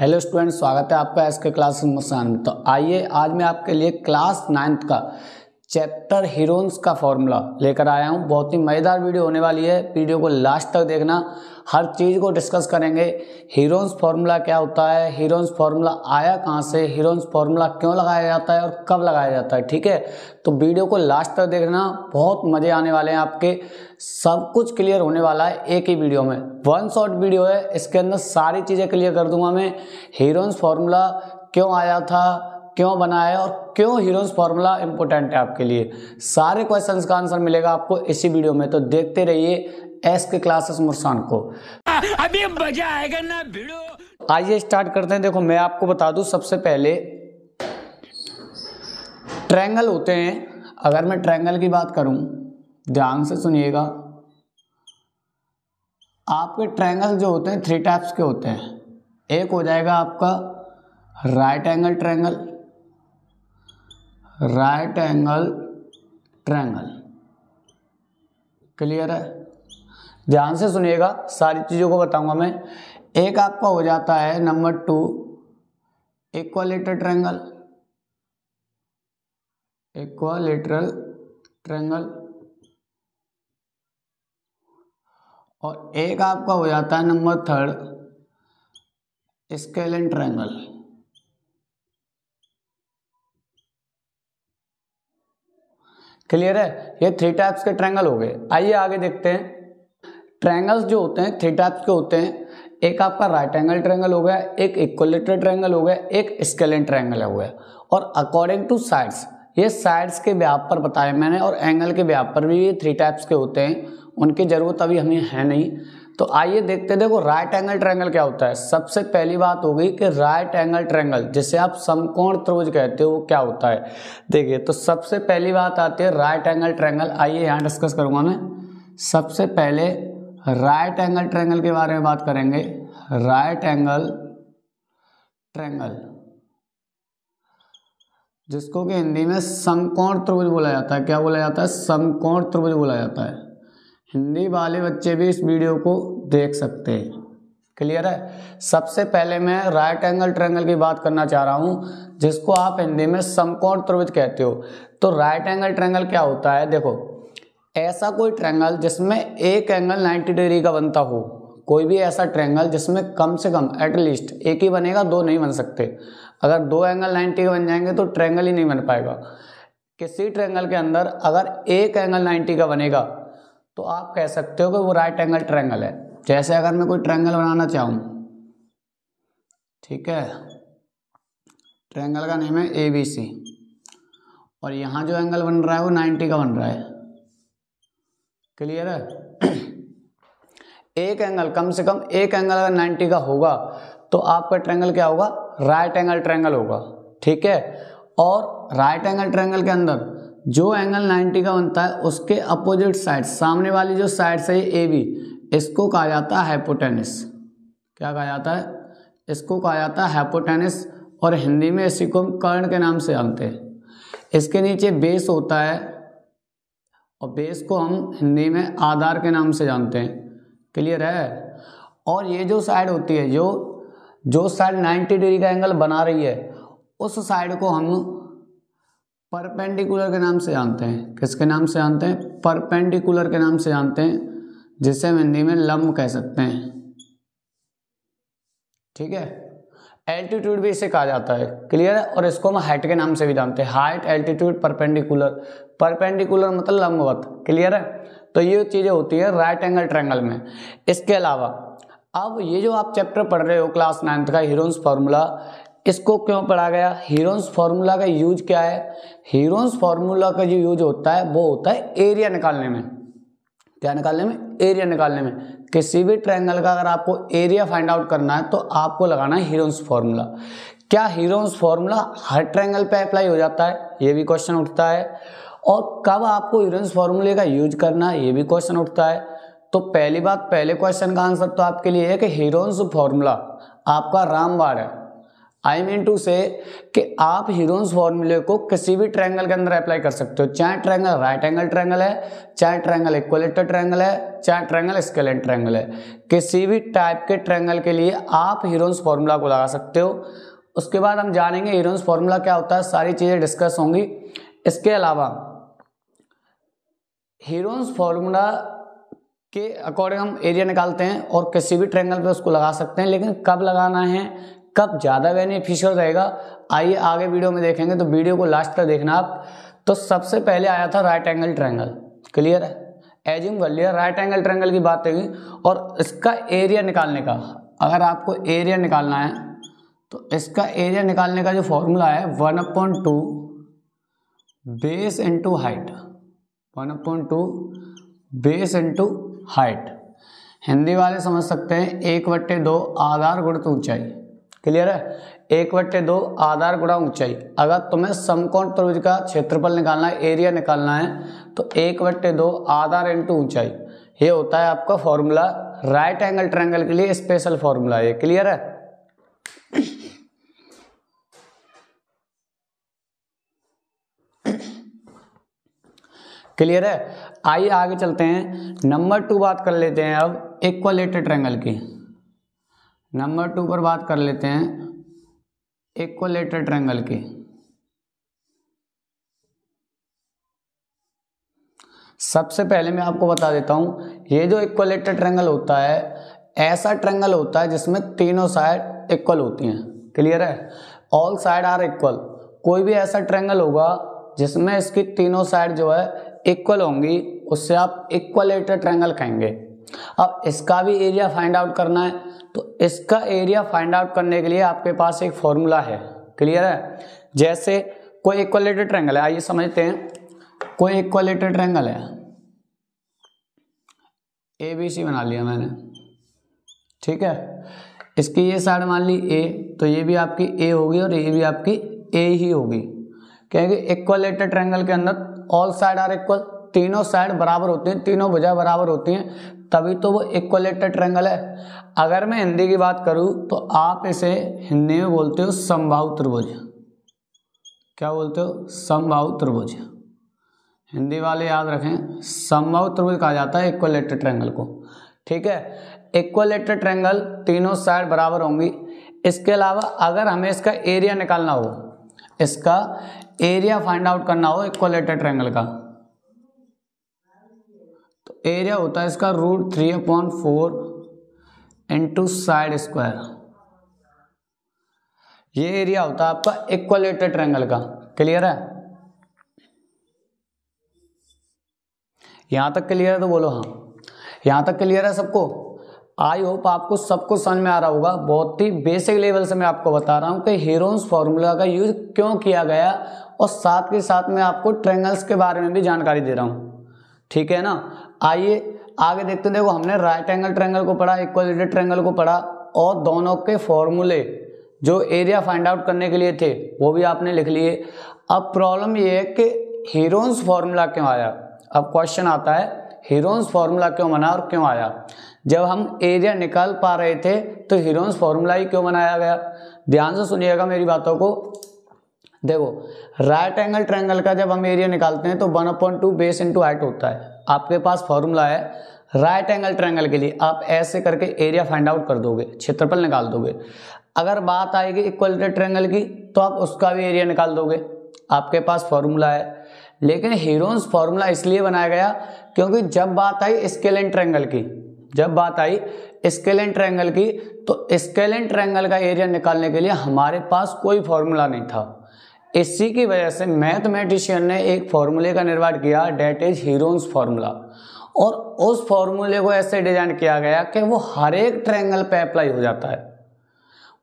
Hello student, स्वागत है आपका एसके क्लासेस मुस्कान। तो आइए आज मैं आपके लिए क्लास 9th का चैप्टर हीरोन्स का फॉर्मूला लेकर आया हूं। बहुत ही मज़ेदार वीडियो होने वाली है, वीडियो को लास्ट तक देखना। हर चीज़ को डिस्कस करेंगे। हीरोन्स फार्मूला क्या होता है, हीरोन्स फार्मूला आया कहाँ से, हीरोन्स फार्मूला क्यों लगाया जाता है और कब लगाया जाता है। ठीक है, तो वीडियो को लास्ट तक देखना, बहुत मज़े आने वाले हैं आपके। सब कुछ क्लियर होने वाला है एक ही वीडियो में। वन शॉट वीडियो है, इसके अंदर सारी चीज़ें क्लियर कर दूंगा मैं। हीरोन्स फार्मूला क्यों आया था, क्यों बनाया और क्यों हीरोन्स फार्मूला इंपॉर्टेंट है आपके लिए, सारे क्वेश्चंस का आंसर मिलेगा आपको इसी वीडियो में। तो देखते रहिए एस के क्लासेस मुस्कान को। अभी मजा आएगा ना वीडियो। आइए स्टार्ट करते हैं। देखो मैं आपको बता दूं, सबसे पहले ट्रायंगल होते हैं। अगर मैं ट्रायंगल की बात करूं, ध्यान से सुनिएगा। आपके ट्रायंगल जो होते हैं 3 टाइप्स के होते हैं। एक हो जाएगा आपका right angle triangle, right angle triangle. Clear है? ध्यान से सुनिएगा, सारी चीज़ों को बताऊंगा मैं। एक आपका हो जाता है number 2 equilateral triangle, equilateral triangle. और एक आपका हो जाता है नंबर 3 स्केलेन ट्रायंगल। क्लियर है? ये 3 टाइप्स के ट्रायंगल हो गए। आइए आगे देखते हैं। ट्रायंगल्स जो होते हैं 3 टाइप्स के होते हैं। एक आपका राइट एंगल ट्रायंगल हो गया, एक इक्विलैटरल ट्रायंगल हो गया, एक स्केलेन ट्रायंगल हो गया। और अकॉर्डिंग टू साइड्स, ये साइड्स के व्याप पर बताया मैंने, और एंगल के व्याप पर भी ये 3 टाइप्स के होते हैं। उनकी जरूरत अभी हमें है नहीं। तो आइए देखते हैं। देखो राइट एंगल ट्रायंगल क्या होता है। सबसे पहली बात होगी कि राइट एंगल ट्रायंगल जिसे आप समकोण त्रिभुज कहते हो, वो क्या होता है। देखिए, तो सबसे पहली बात आती है राइट एंगल ट्रायंगल। आइए यहाँ डिस्कस करूंगा मैं। सबसे पहले राइट एंगल ट्रायंगल के बारे में बात करेंगे। राइट एंगल ट्रायंगल जिसको कि हिंदी में समकोण त्रिभुज बोला जाता है। क्या बोला जाता है? समकोण त्रिभुज बोला जाता है। हिंदी वाले बच्चे भी इस वीडियो को देख सकते हैं। क्लियर है? सबसे पहले मैं राइट एंगल ट्रायंगल की बात करना चाह रहा हूं, जिसको आप हिंदी में समकोण त्रिभुज कहते हो। तो राइट एंगल ट्रायंगल क्या होता है? देखो, ऐसा कोई ट्रायंगल जिसमें एक एंगल 90 डिग्री का बनता हो। कोई भी ऐसा ट्रायंगल जिसमें कम से कम एटलीस्ट एक ही बनेगा, 2 नहीं बन सकते। अगर 2 एंगल 90 के बन जाएंगे तो ट्रायंगल ही नहीं बन पाएगा। किसी ट्रायंगल के अंदर अगर एक एंगल 90 का बनेगा तो आप कह सकते हो कि वो राइट एंगल ट्रायंगल है। जैसे अगर मैं कोई ट्रायंगल बनाना चाहूं, ठीक है, ट्रायंगल का नेम है ABC, और यहां जो एंगल बन रहा है वो 90 का बन रहा है। क्लियर है? एक एंगल, कम से कम एक एंगल अगर 90 का होगा तो आपका ट्रायंगल क्या होगा? राइट एंगल ट्रायंगल होगा। ठीक है? और राइट एंगल ट्रायंगल के अंदर जो एंगल 90 का बनता है उसके अपोजिट साइड, सामने वाली जो साइड से AB, इसको कहा जाता है हाइपोटेनस। क्या कहा जाता है? इसको कहा जाता है हाइपोटेनस, और हिंदी में इसी को हम कर्ण के नाम से जानते हैं। इसके नीचे बेस होता है, और बेस को हम हिंदी में आधार के नाम से जानते हैं। क्लियर है? और ये जो साइड होती है, जो साइड 90 डिग्री का एंगल बना रही है, उस साइड को हम परपेंडिकुलर के नाम से जानते हैं। किसके नाम से जानते हैं? परपेंडिकुलर के नाम से जानते हैं, जिसे हम हिंदी में लंब कह सकते हैं। ठीक है? एल्टीट्यूड भी इसे कहा जाता है। क्लियर है? और इसको हम हाइट के नाम से भी जानते हैं। Height, altitude, perpendicular. परपेंडिकुलर मतलब लंबवत। क्लियर है? तो ये चीजें होती है राइट एंगल ट्रायंगल में। इसके अलावा अब ये जो आप चैप्टर पढ़ रहे हो क्लास 9th का हीरोन्स फार्मूला, इसको क्यों पढ़ा गया? हीरोन्स फार्मूला का यूज क्या है? हीरोन्स फार्मूला का जो यूज होता है वो होता है एरिया निकालने में। क्या निकालने में? एरिया निकालने में। किसी भी ट्रायंगल का अगर आपको एरिया फाइंड आउट करना है तो आपको लगाना है हीरोन्स फार्मूला। क्या हीरोन्स फार्मूला हर ट्रायंगल पे अप्लाई हो जाता है? ये भी क्वेश्चन उठता है। और कब आपको हीरोन्स फार्मूले का यूज करना है, ये भी क्वेश्चन उठता है। तो पहली बात, पहले क्वेश्चन का आंसर तो आपके लिए है कि हीरोन्स फार्मूला आपका रामबाण है। आई मीन टू से कि आप हीरोन्स फॉर्मूले को किसी भी ट्रायंगल के अंदर अप्लाई कर सकते हो, चाहे ट्रायंगल राइट एंगल ट्रायंगल है, चाहे ट्रायंगल इक्विलेटरल ट्रायंगल है, चाहे ट्रायंगल स्केलेंट ट्रायंगल है, किसी भी टाइप के ट्रायंगल के लिए आप हीरोन्स फॉर्मूला को लगा सकते हो। उसके बाद हम जानेंगे हीरोन्स फॉर्मूला क्या होता है, सारी चीजें डिस्कस होंगी। इसके अलावा हीरोन्स फॉर्मूला के अकॉर्डिंग हम एरिया निकालते हैं और किसी भी ट्रायंगल पे उसको लगा सकते हैं, लेकिन कब लगाना है, कब ज़्यादा बेनिफिशियल रहेगा, आइए आगे वीडियो में देखेंगे, तो वीडियो को लास्ट तक देखना आप। तो सबसे पहले आया था राइट एंगल ट्रायंगल, क्लियर है, एज्यूम कर लिया राइट एंगल ट्रायंगल की बात होगी और इसका एरिया निकालने का, अगर आपको एरिया निकालना है तो इसका एरिया निकालने का जो फॉर्मूला है 1/2 base into height, 1/2 base into height. Hindi वाले समझ सकते हैं 1/2 आधार गुणित ऊंचाई, क्लियर है, 1/2 आधार गुणा ऊंचाई। अगर तुम्हें समकोण त्रिभुज का क्षेत्रफल निकालना है, एरिया निकालना है, तो 1/2 आधार इंटू ऊंचाई, ये होता है आपका फॉर्मूला राइट एंगल ट्रायंगल के लिए, स्पेशल फॉर्मूला है, क्लियर है। क्लियर है, आइए आगे चलते हैं। नंबर 2 बात कर लेते हैं अब इक्विलेटरल ट्रायंगल की। नंबर 2 पर बात कर लेते हैं इक्विलेटरल ट्रायंगल की। सबसे पहले मैं आपको बता देता हूं, ये जो इक्विलेटरल ट्रायंगल होता है, ऐसा ट्रायंगल होता है जिसमें तीनों साइड इक्वल होती हैं, क्लियर है, ऑल साइड आर इक्वल। कोई भी ऐसा ट्रायंगल होगा जिसमें इसकी तीनों साइड जो है इक्वल होंगी, उससे आप इक्विलेटरल ट्रायंगल कहेंगे। अब इसका भी एरिया फाइंड आउट करना है, तो इसका एरिया फाइंड आउट करने के लिए आपके पास एक फॉर्मूला है, क्लियर है। जैसे कोई इक्विलेटरल ट्रायंगल है, आइए समझते हैं। कोई इक्विलेटरल ट्रायंगल है, ABC बना लिया मैंने, ठीक है, इसकी ये साइड मान ली A, तो ये भी आपकी A होगी और ये भी आपकी A ही होगी, क्योंकि इक्विलेटरल ट्रायंगल के अंदर ऑल साइड आर इक्वल, तीनों साइड बराबर होती हैं, तीनों भुजा बराबर होती हैं, तभी तो वो इक्विलेटरल ट्रायंगल है। अगर मैं हिंदी की बात करूं तो आप इसे हिंदी में बोलते हो समबाहु त्रिभुज। क्या बोलते हो? समबाहु त्रिभुज। हिंदी वाले याद रखें, समबाहु त्रिभुज कहा जाता है इक्विलेटरल ट्रायंगल को, ठीक है। इक्विलेटरल ट्रायंगल तीनों साइड बराबर होंगी। इसके अलावा अगर हमें इसका एरिया निकालना हो, इसका एरिया फाइंड आउट करना हो इक्विलेटरल ट्रायंगल का, तो एरिया होता है इसका √3/4 इंटू साइड स्क्वायर। ये एरिया होता है आपका इक्विलेटरल ट्रायंगल का, क्लियर है। यहां तक क्लियर है तो बोलो हाँ। यहां तक क्लियर है सबको? आई होप आपको सब कुछ समझ में आ रहा होगा। बहुत ही बेसिक लेवल से मैं आपको बता रहा हूं कि हीरोन्स फॉर्मूला का यूज क्यों किया गया, और साथ के साथ मैं आपको ट्रायंगल्स के बारे में भी जानकारी दे रहा हूं, ठीक है ना। आइए आगे देखते हैं। देखो, हमने राइट एंगल ट्रायंगल को पढ़ा, इक्विलेटरल ट्रायंगल को पढ़ा, और दोनों के फॉर्मूले जो एरिया फाइंड आउट करने के लिए थे वो भी आपने लिख लिए। अब प्रॉब्लम ये है कि हीरोन्स फॉर्मूला क्यों आया। अब क्वेश्चन आता है हीरोन्स फॉर्मूला क्यों बना और क्यों आया। जब हम एरिया निकाल पा रहे थे तो हीरोन्स फॉर्मूला ही क्यों बनाया गया। ध्यान से सुनिएगा मेरी बातों को। देखो, राइट एंगल ट्रायंगल का जब हम एरिया निकालते हैं तो 1/2 बेस इंटू हाइट होता है। आपके पास फॉर्मूला है राइट एंगल ट्रायंगल के लिए, आप ऐसे करके एरिया फाइंड आउट कर दोगे, क्षेत्रफल निकाल दोगे। अगर बात आएगी इक्विलेटरल ट्रायंगल की तो आप उसका भी एरिया निकाल दोगे, आपके पास फॉर्मूला है। लेकिन हीरोन्स फॉर्मूला इसलिए बनाया गया क्योंकि जब बात आई स्केलेंट ट्रायंगल की, जब बात आई स्केलेंट ट्रायंगल की, तो स्केलेंट ट्रायंगल का एरिया निकालने के लिए हमारे पास कोई फॉर्मूला नहीं था। इसी की वजह से मैथमेटिशियन ने एक फॉर्मूले का निर्माण किया, डेट इज हीरोन्स फॉर्मूला। और उस फॉर्मूले को ऐसे डिजाइन किया गया कि वो हर एक ट्रायंगल पे अप्लाई हो जाता है,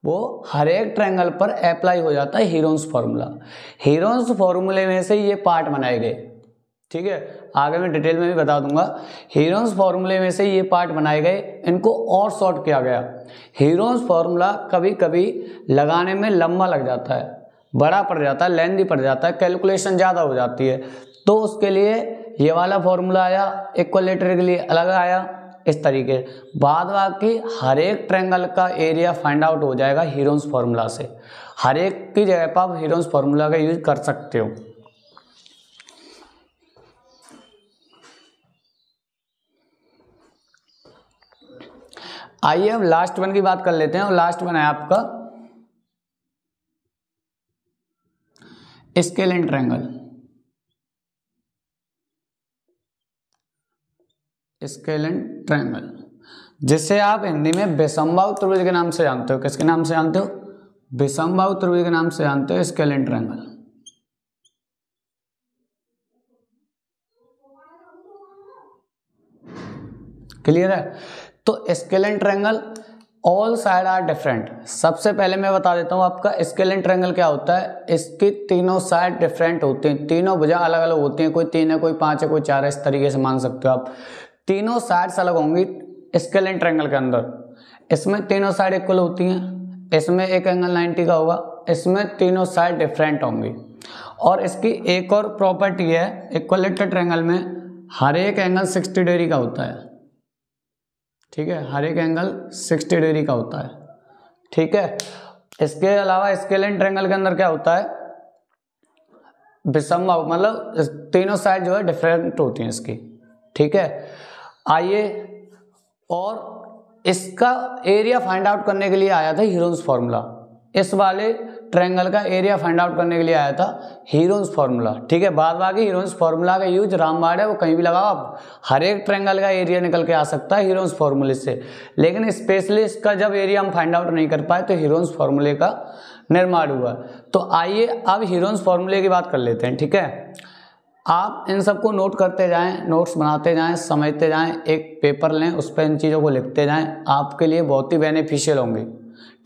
वो हर एक ट्रायंगल पर अप्लाई हो जाता है हीरोन्स फॉर्मूला। हीरोन्स फॉर्मूले में से ये पार्ट बनाए गए, ठीक है, आगे मैं डिटेल में भी बता दूंगा। हीरोन्स फॉर्मूले में से ये पार्ट बनाए गए, इनको और शॉर्ट किया गया। हीरोन्स फॉर्मूला कभी कभी लगाने में लंबा लग जाता है, बड़ा पड़ जाता है, लेंथी पड़ जाता है, कैलकुलेशन ज़्यादा हो जाती है, तो उसके लिए ये वाला फॉर्मूला आया, इक्विलेटरल के लिए अलग आया, इस तरीके। बाद बाकी हर एक ट्रायंगल का एरिया फाइंड आउट हो जाएगा हीरोन्स फार्मूला से। हर एक की जगह पर आप हीरोन्स फार्मूला का यूज कर सकते हो। आइए अब लास्ट वन की बात कर लेते हैं, और लास्ट वन है आपका स्केलेन ट्रायंगल। स्केलेन ट्रायंगल जिसे आप हिंदी में विषमबाहु त्रिभुज के नाम से जानते हो। किसके नाम से जानते हो? विषमबाहु त्रिभुज के नाम से जानते हो स्केलेन ट्रायंगल। क्लियर है? तो scalene triangle all side are different. सबसे पहले मैं बता देता हूं आपका स्केलेन ट्रायंगल क्या होता है। इसकी तीनों साइड डिफरेंट होती हैं, तीनों भुजा अलग अलग होती हैं, कोई 3 है, कोई 5 है, कोई 4 है, इस तरीके से मान सकते हो आप। तीनों साइड्स अलग होंगी स्केलेन ट्रायंगल के अंदर। इसमें तीनों साइड इक्वल होती हैं, इसमें एक एंगल 90 का होगा, इसमें तीनों साइड डिफरेंट होंगी। और इसकी एक और प्रॉपर्टी है इक्विलेटरल ट्रायंगल में हर एक एंगल 60 डिग्री का होता है। ठीक है, हर एक एंगल 60 डिग्री का होता है। ठीक है, इसके अलावा स्केलेन ट्रायंगल के अंदर क्या होता है, विषमबाहु मतलब तीनों साइड जो है डिफरेंट होती हैं इसकी। ठीक है, आइए और इसका एरिया फाइंड आउट करने के लिए आया था हीरोन्स फार्मूला। इस वाले ट्रायंगल का एरिया फाइंड आउट करने के लिए आया था हीरोन्स फार्मूला। ठीक है, बाद बाकी हीरोन्स फार्मूला का यूज रामबाण है, वो कहीं भी लगाओ आप, हर एक ट्रायंगल का एरिया निकल के आ सकता है हीरोन्स फार्मूले से। लेकिन स्पेशली इसका जब एरिया हम फाइंड आउट नहीं कर पाए तो हीरोन्स फार्मूले का निर्माण हुआ। तो आइए अब हीरोन्स फार्मूले की बात कर लेते हैं। ठीक है, आप इन सबको नोट करते जाएं, नोट्स बनाते जाएं, समझते जाएं, एक पेपर लें, उस पर इन चीज़ों को लिखते जाएं, आपके लिए बहुत ही बेनिफिशियल होंगे।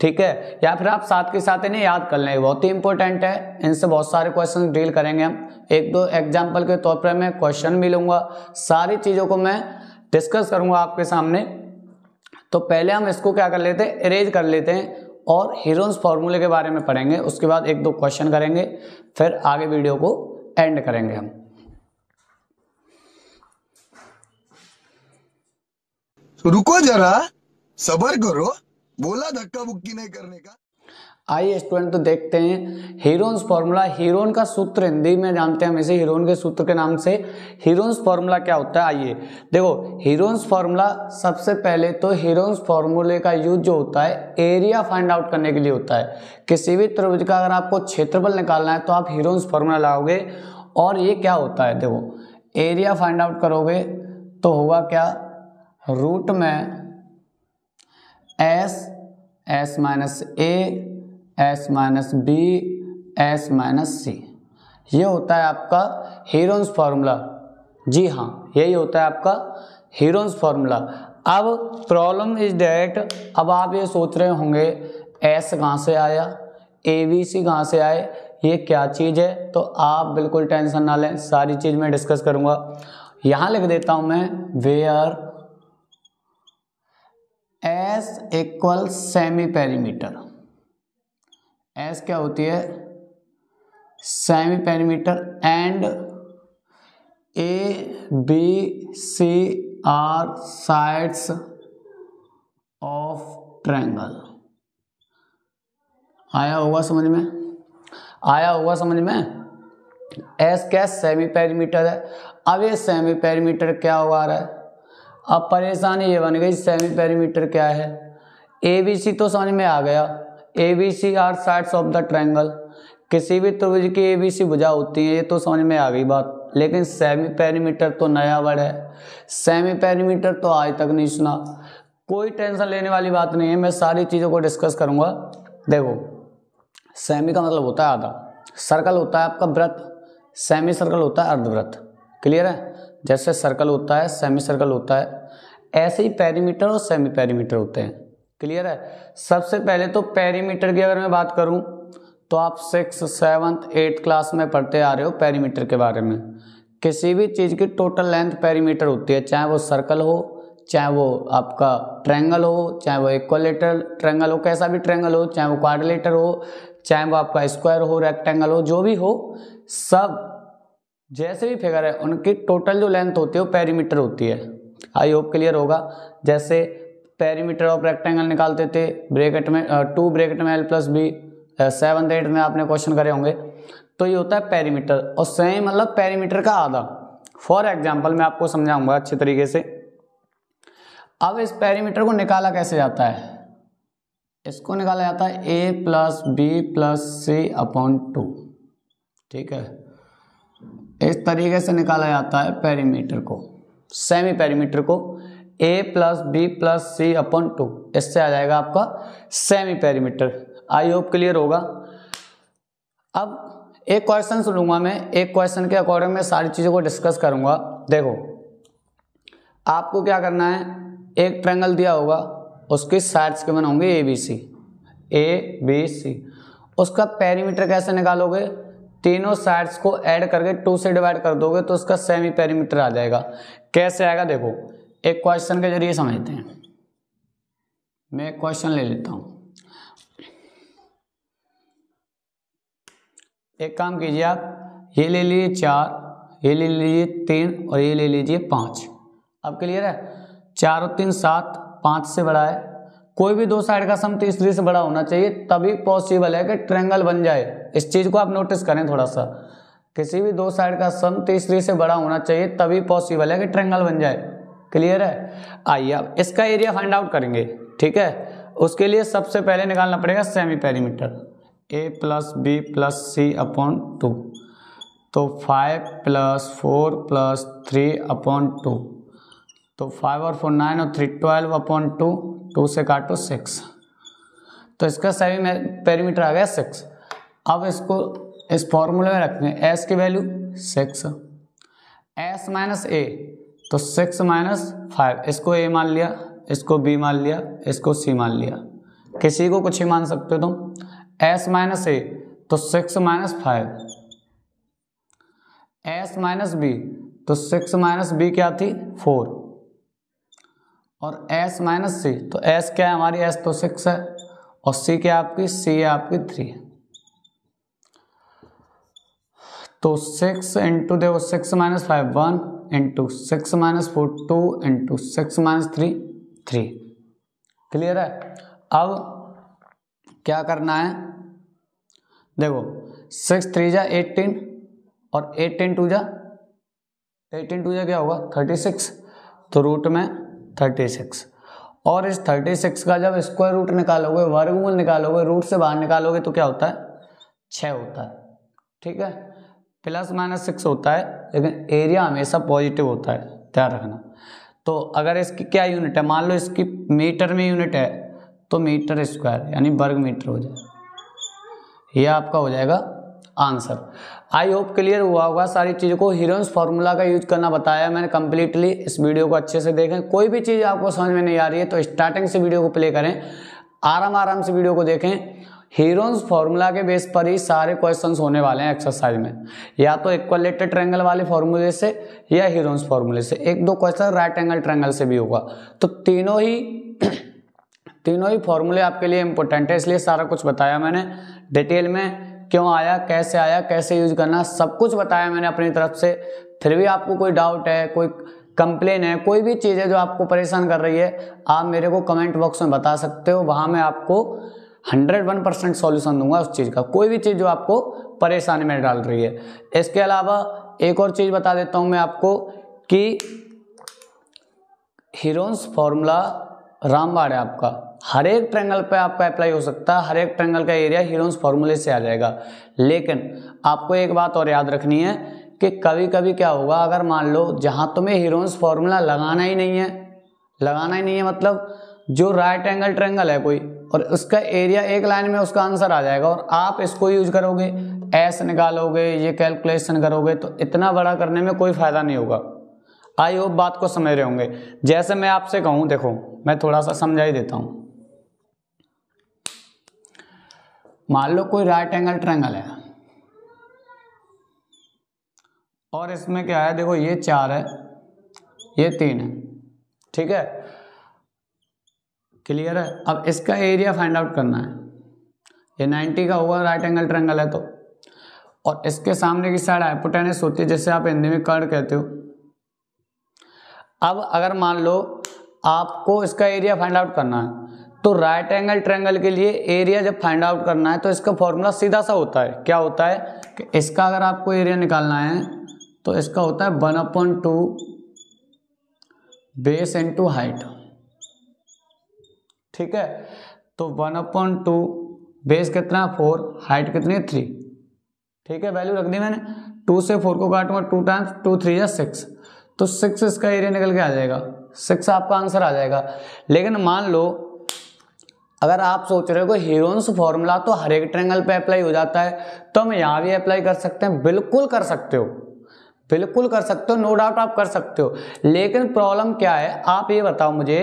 ठीक है, या फिर आप साथ के साथ इन्हें याद कर लें, बहुत ही इंपॉर्टेंट है। इनसे बहुत सारे क्वेश्चन डील करेंगे हम। एक दो एग्जाम्पल के तौर पर मैं क्वेश्चन भी लूँगा, सारी चीज़ों को मैं डिस्कस करूँगा आपके सामने। तो पहले हम इसको क्या कर लेते हैं, इरेज कर लेते हैं और हीरोन्स फार्मूले के बारे में पढ़ेंगे। उसके बाद एक दो क्वेश्चन करेंगे, फिर आगे वीडियो को एंड करेंगे हम। रुको जरा, सब्र करो, बोला धक्का बुक्की नहीं करने का। आइए स्टूडेंट, तो देखते हैं हीरोन्स फार्मूला। हीरोन का सूत्र हिंदी में जानते हैं हम इसे हीरोन के सूत्र के नाम से। हीरोन्स फार्मूला क्या होता है, आइए देखो। हीरोन्स फार्मूला सबसे पहले तो हीरोन्स फार्मूले का यूज जो होता है एरिया फाइंड आउट करने के लिए होता है। किसी भी त्रिभुज का अगर आपको क्षेत्रफल निकालना है तो आप हीरोन्स फार्मूला लगाओगे। और ये क्या होता है, देखो एरिया फाइंड आउट करोगे तो होगा क्या, रूट में S minus A, S minus B, S minus C, ये होता है आपका हीरोन्स फार्मूला। जी हाँ, यही होता है आपका हीरोन्स फार्मूला। अब प्रॉब्लम इज डेट, अब आप ये सोच रहे होंगे एस कहाँ से आया, ए बी सी कहाँ से आए, ये क्या चीज़ है। तो आप बिल्कुल टेंशन ना लें, सारी चीज़ मैं डिस्कस करूँगा। यहाँ लिख देता हूँ मैं, where S equal semi perimeter. S क्या होती है, semi perimeter, and A B C are sides of triangle. आया होगा समझ में, आया होगा समझ में। एस क्या, सेमी पेरीमीटर है। अब ये सेमी पेरीमीटर क्या हुआ रहा है, अब परेशानी ये बन गई सेमी पेरीमीटर क्या है। ए बी सी तो समझ में आ गया, A B C are sides of the triangle. किसी भी त्रिभुज की ए बी सी भुजा होती है, ये तो समझ में आ गई बात। लेकिन सेमी पेरीमीटर तो नया वर्ड है, सेमी पेरीमीटर तो आज तक नहीं सुना। कोई टेंशन लेने वाली बात नहीं है, मैं सारी चीज़ों को डिस्कस करूँगा। देखो सेमी का मतलब होता है आधा, सर्कल होता है आपका वृत्त, सेमी सर्कल होता है अर्धवृत्त। क्लियर है, जैसे सर्कल होता है सेमी सर्कल होता है, ऐसे ही पेरीमीटर और सेमी पेरीमीटर होते हैं। क्लियर है। सबसे पहले तो पेरीमीटर की अगर मैं बात करूं तो आप 6th 7th 8th क्लास में पढ़ते आ रहे हो पेरीमीटर के बारे में। किसी भी चीज़ की टोटल लेंथ पेरीमीटर होती है, चाहे वो सर्कल हो, चाहे वो आपका ट्रायंगल हो, चाहे वो इक्विलेटरल ट्रायंगल हो, कैसा भी ट्रायंगल हो, चाहे वो क्वाड्रिलेटर हो, चाहे वो आपका स्क्वायर हो, रेक्टेंगल हो, जो भी हो, सब जैसे भी फिगर है उनकी टोटल जो लेंथ होती है वो पेरीमीटर होती है। आई होप क्लियर होगा। जैसे पेरीमीटर ऑफ रेक्टेंगल निकालते थे ब्रैकेट में 2 ब्रैकेट में l plus B, 7th 8th में आपने क्वेश्चन करे होंगे। तो ये होता है पेरीमीटर, और सेम मतलब पेरीमीटर का आधा। फॉर एग्जाम्पल मैं आपको समझाऊंगा अच्छे तरीके से। अब इस पेरीमीटर को निकाला कैसे जाता है, इसको निकाला जाता है a plus B plus C upon 2। ठीक है, इस तरीके से निकाला जाता है पेरीमीटर को, सेमी पेरीमीटर को a plus B plus C upon 2, इससे आ जाएगा आपका semi perimeter. I hope clear होगा। अब एक क्वेश्चन सुनूंगा मैं, एक क्वेश्चन के अकॉर्डिंग मैं सारी चीज़ों को डिस्कस करूंगा। देखो आपको क्या करना है, एक ट्रायंगल दिया होगा, उसकी साइड्स के बने होंगे ए बी सी। उसका पेरीमीटर कैसे निकालोगे, तीनों साइड्स को ऐड करके 2 से डिवाइड कर दोगे तो उसका सेमी पेरीमीटर आ जाएगा। कैसे आएगा देखो, एक क्वेश्चन के जरिए समझते हैं। मैं एक क्वेश्चन ले लेता हूं। एक काम कीजिए आप, ये ले लीजिए 4, ये ले लीजिए 3 और ये ले लीजिए 5। अब क्लियर है, 4 और 3 7, 5 से बड़ा है। कोई भी दो साइड का सम तीसरी से बड़ा होना चाहिए, तभी पॉसिबल है कि ट्रायंगल बन जाए। इस चीज को आप नोटिस करें थोड़ा सा, किसी भी दो साइड का सम तीसरी से बड़ा होना चाहिए, तभी पॉसिबल है कि ट्रायंगल बन जाए। क्लियर है। आइए अब इसका एरिया फाइंड आउट करेंगे। ठीक है, उसके लिए सबसे पहले निकालना पड़ेगा semi perimeter, a plus B plus C upon 2। तो 5 प्लस 4 प्लस 3 अपॉन 2, तो 5 और 4 9 और 3 12 अपॉन 2, 2 से काटो 6, तो इसका सेमी पेरीमीटर आ गया 6। अब इसको इस फॉर्मूले में रखते हैं, s की वैल्यू 6, s माइनस a, तो 6 माइनस 5, इसको a मान लिया, इसको b मान लिया, इसको c मान लिया, किसी को कुछ ही मान सकते हो तुम। s माइनस a, तो 6 माइनस 5, s माइनस b, तो 6 माइनस b क्या थी 4, और s माइनस c, तो s क्या है हमारी, s तो 6 है, और c क्या है आपकी, c है आपकी 3। तो 6 इंटू देखो 6 minus 5 1 into 6 minus 4 2 into 6 minus 3 3। Clear है। अब क्या करना है, देखो 6 3 जा 18 और 18 2 जा क्या होगा 36, तो रूट में 36। और इस 36 का जब स्क्वायर रूट निकालोगे, वर्गमूल निकालोगे, रूट से बाहर निकालोगे तो क्या होता है 6 होता है। ठीक है, प्लस माइनस 6 होता है, लेकिन एरिया हमेशा पॉजिटिव होता है, ध्यान रखना। तो अगर इसकी क्या यूनिट है, मान लो इसकी मीटर में यूनिट है, तो मीटर स्क्वायर यानी वर्ग मीटर हो जाएगा। ये आपका हो जाएगा आंसर। आई होप क्लियर हुआ होगा सारी चीज़ों को। हीरोन्स फार्मूला का यूज करना बताया मैंने कंप्लीटली। इस वीडियो को अच्छे से देखें। कोई भी चीज़ आपको समझ में नहीं आ रही है तो स्टार्टिंग से वीडियो को प्ले करें, आराम से वीडियो को देखें। हीरोन्स फार्मूला के बेस पर ही सारे क्वेश्चंस होने वाले हैं एक्सरसाइज में, या तो इक्वलेटेड ट्रायंगल वाले फार्मूले से या हीरोन्स फार्मूले से। एक दो क्वेश्चन राइट एंगल ट्रायंगल से भी होगा। तो तीनों ही फार्मूले आपके लिए इंपॉर्टेंट है, इसलिए सारा कुछ बताया मैंने डिटेल में। क्यों आया, कैसे यूज करना, सब कुछ बताया मैंने अपनी तरफ से। फिर भी आपको कोई डाउट है, कोई कंप्लेन है, कोई भी चीज़ है जो आपको परेशान कर रही है, आप मेरे को कमेंट बॉक्स में बता सकते हो। वहाँ मैं आपको 101% सॉल्यूशन दूंगा उस चीज़ का, कोई भी चीज़ जो आपको परेशानी में डाल रही है। इसके अलावा एक और चीज़ बता देता हूँ मैं आपको कि हीरोन्स फार्मूला रामबाण है आपका, हर एक ट्रायंगल पे आपका अप्लाई हो सकता है, हर एक ट्रायंगल का एरिया हीरोन्स फार्मूले से आ जाएगा। लेकिन आपको एक बात और याद रखनी है कि कभी कभी क्या होगा, अगर मान लो जहाँ तुम्हें हीरोन्स फार्मूला लगाना ही नहीं है मतलब जो राइट एंगल ट्रायंगल है कोई और उसका एरिया एक लाइन में उसका आंसर आ जाएगा और आप इसको यूज करोगे, एस निकालोगे, ये कैलकुलेशन करोगे, तो इतना बड़ा करने में कोई फायदा नहीं होगा। आई होप बात को समझ रहे होंगे। जैसे मैं आपसे कहूं, देखो मैं थोड़ा सा समझा ही देता हूं। मान लो कोई राइट एंगल ट्रायंगल है और इसमें क्या है, देखो ये 4 है, ये 3 है, ठीक है, क्लियर है। अब इसका एरिया फाइंड आउट करना है। ये 90 का होगा, राइट एंगल ट्रायंगल है तो, और इसके सामने की साइड हाइपोटेनस होती है, जैसे आप हिंदी में कर्ड कहते हो। अब अगर मान लो आपको इसका एरिया फाइंड आउट करना है, तो राइट एंगल ट्रायंगल के लिए एरिया जब फाइंड आउट करना है तो इसका फॉर्मूला सीधा सा होता है। क्या होता है कि इसका अगर आपको एरिया निकालना है तो इसका होता है 1/2 बेस इंटू हाइट। ठीक है, तो 1/2 बेस कितना 4, हाइट कितनी 3। ठीक है, वैल्यू रख दी मैंने। 2 से 4 को काटूंगा 2 टाइम्स 2 3 या 6, तो 6 इसका एरिया निकल के आ जाएगा, 6 आपका आंसर आ जाएगा। लेकिन मान लो अगर आप सोच रहे हो कि हीरोन्स फॉर्मूला तो हर एक ट्रायंगल पे अप्लाई हो जाता है, तो हम यहाँ भी अप्लाई कर सकते हैं। बिल्कुल कर सकते हो, बिल्कुल कर सकते हो, नो डाउट आप कर सकते हो। लेकिन प्रॉब्लम क्या है, आप ये बताओ मुझे,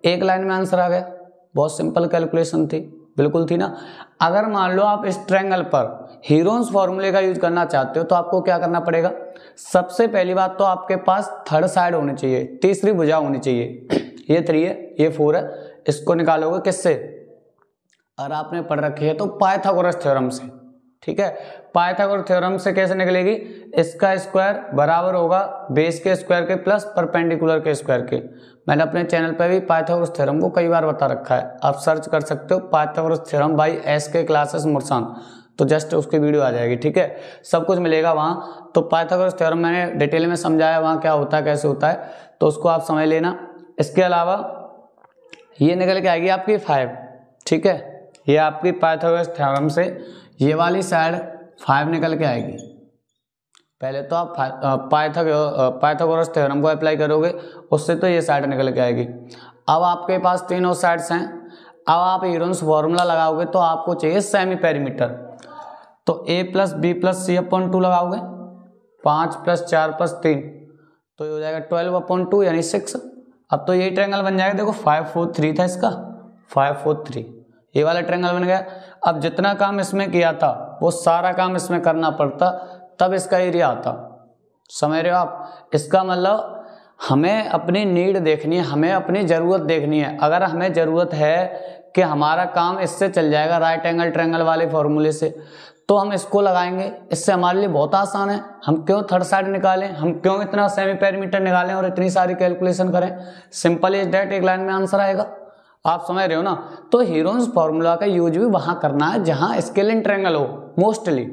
एक लाइन में आंसर आ गया, बहुत सिंपल कैलकुलेशन थी, बिल्कुल थी ना। अगर मान लो आप इस ट्रायंगल पर हीरोन्स फॉर्मूले का यूज करना चाहते हो तो आपको क्या करना पड़ेगा। सबसे पहली बात तो आपके पास थर्ड साइड होनी चाहिए, तीसरी भुजा होनी चाहिए। ये 3 है, ये 4 है, इसको निकालोगे किससे, अगर आपने पढ़ रखी है तो पाइथागोरस थ्योरम से। ठीक है, पाइथागोरस थ्योरम से कैसे निकलेगी, इसका स्क्वायर बराबर होगा बेस के स्क्वायर के प्लस परपेंडिकुलर के स्क्वायर के। मैंने अपने चैनल पे भी पाइथागोरस थ्योरम को कई बार बता रखा है, आप सर्च कर सकते हो Pythagoras theorem by SK classes Mursan, तो जस्ट उसकी वीडियो आ जाएगी। ठीक है, सब कुछ मिलेगा वहाँ। तो पाइथागोरस थ्योरम मैंने डिटेल में समझाया वहाँ क्या होता है कैसे होता है, तो उसको आप समझ लेना। इसके अलावा ये निकल के आएगी आपकी 5। ठीक है, ये आपकी पाइथागोरस थ्योरम से ये वाली साइड 5 निकल के आएगी। पहले तो आप पाइथागोरस थ्योरम को अप्लाई करोगे, उससे तो ये साइड निकल के आएगी। अब आपके पास तीनों साइड्स हैं, अब आप हीरोन्स फॉर्मूला लगाओगे तो आपको चाहिए सेमी पेरीमीटर, तो a + b + c/2 लगाओगे, 5 + 4 + 3 तो ये हो जाएगा 12/2 यानी 6। अब तो यही ट्रायंगल बन जाएगा, देखो 5 4 3 था इसका, 5 4 3 ये वाला ट्रायंगल बन गया। अब जितना काम इसमें किया था वो सारा काम इसमें करना पड़ता, तब इसका एरिया आता। समझ रहे हो आप, इसका मतलब हमें अपनी नीड देखनी है, हमें अपनी ज़रूरत देखनी है। अगर हमें ज़रूरत है कि हमारा काम इससे चल जाएगा राइट एंगल ट्रायंगल वाले फॉर्मूले से, तो हम इसको लगाएंगे, इससे हमारे लिए बहुत आसान है। हम क्यों थर्ड साइड निकालें, हम क्यों इतना सेमी पेरीमीटर निकालें और इतनी सारी कैलकुलेशन करें। सिंपल इज दैट, एक लाइन में आंसर आएगा। आप समझ रहे हो ना। तो हीरोन्स फॉर्मूला का यूज भी वहां करना है जहां स्केल इन ट्रायंगल हो मोस्टली,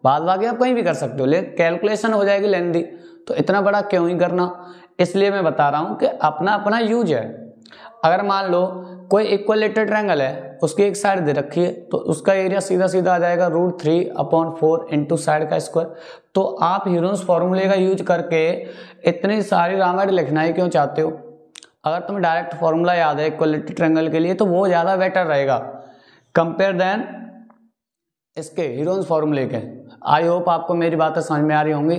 बाद बाकी आप कहीं भी कर सकते हो, लेकिन कैलकुलेशन हो जाएगी लेंदी, तो इतना बड़ा क्यों ही करना। इसलिए मैं बता रहा हूं कि अपना अपना यूज है। अगर मान लो कोई इक्विलेटरल ट्रायंगल है, उसकी एक साइड दे रखी है, तो उसका एरिया सीधा सीधा आ जाएगा √3/4 इंटू साइड का स्क्वायर। तो आप हीरोन्स फॉर्मूले का यूज करके इतनी सारी रामायण लिखना ही क्यों चाहते हो। अगर तुम्हें डायरेक्ट फॉर्मूला याद है इक्विलेटरल ट्रायंगल के लिए तो वो ज़्यादा बेटर रहेगा कंपेयर देन इसके हीरोन्स फॉर्मूले के। आई होप आपको मेरी बातें समझ में आ रही होंगी।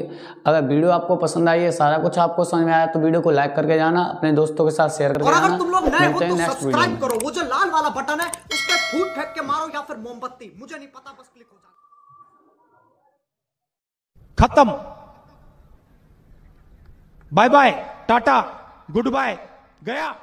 अगर वीडियो आपको पसंद आई है, सारा कुछ आपको समझ में आया, तो वीडियो को लाइक करके जाना, अपने दोस्तों के साथ शेयर करके जाना। और अगर तुम लोग नए हो तो सब्सक्राइब करो, वो जो लाल वाला बटन है उस पे फूट फेंक के मारो या फिर मोमबत्ती, मुझे नहीं पता, बस क्लिक हो जाए। खत्म, bye bye, tata, good bye, गया।